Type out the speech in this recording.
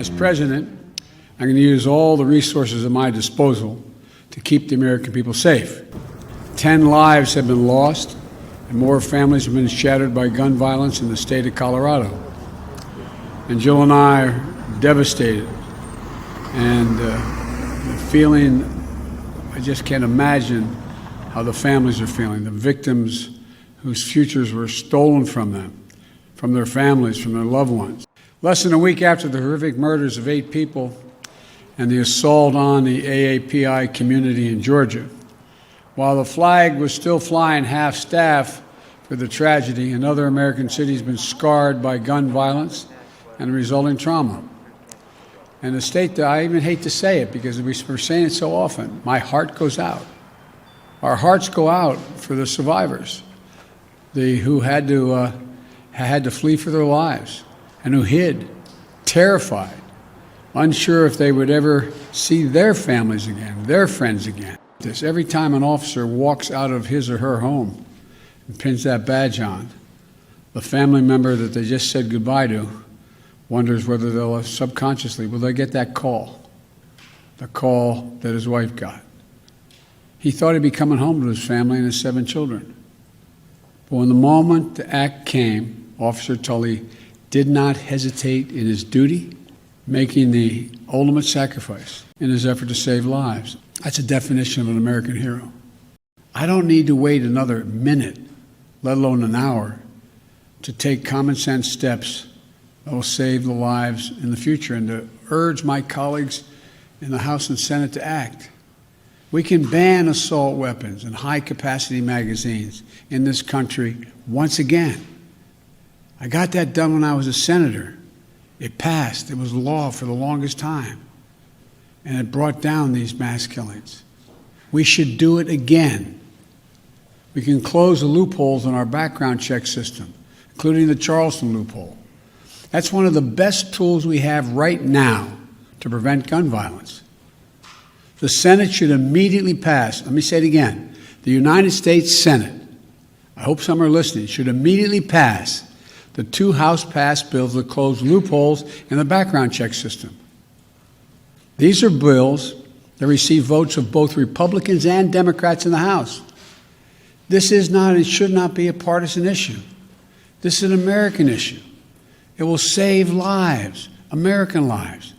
As president, I'm going to use all the resources at my disposal to keep the American people safe. 10 lives have been lost, and more families have been shattered by gun violence in the state of Colorado. And Jill and I are devastated, and the feeling, I just can't imagine how the families are feeling, the victims whose futures were stolen from them, from their families, from their loved ones. Less than a week after the horrific murders of 8 people and the assault on the AAPI community in Georgia, while the flag was still flying half-staff for the tragedy, another American city has been scarred by gun violence and resulting trauma. And the state that I even hate to say it because we're saying it so often, my heart goes out. Our hearts go out for the survivors, who had to flee for their lives and who hid, terrified, unsure if they would ever see their families again, their friends again. Every time an officer walks out of his or her home and pins that badge on, the family member that they just said goodbye to wonders whether they'll subconsciously, will they get that call, the call that his wife got. He thought he'd be coming home to his family and his 7 children. But when the moment the act came, Officer Tully did not hesitate in his duty, making the ultimate sacrifice in his effort to save lives. That's a definition of an American hero. I don't need to wait another minute, let alone an hour, to take common sense steps that will save the lives in the future and to urge my colleagues in the House and Senate to act. We can ban assault weapons and high-capacity magazines in this country once again. I got that done when I was a senator. It passed. It was law for the longest time. And it brought down these mass killings. We should do it again. We can close the loopholes in our background check system, including the Charleston loophole. That's one of the best tools we have right now to prevent gun violence. The Senate should immediately pass, let me say it again, the United States Senate, I hope some are listening, should immediately pass the 2 House-passed bills that close loopholes in the background check system. These are bills that receive votes of both Republicans and Democrats in the House. This is not and should not be a partisan issue. This is an American issue. It will save lives, American lives.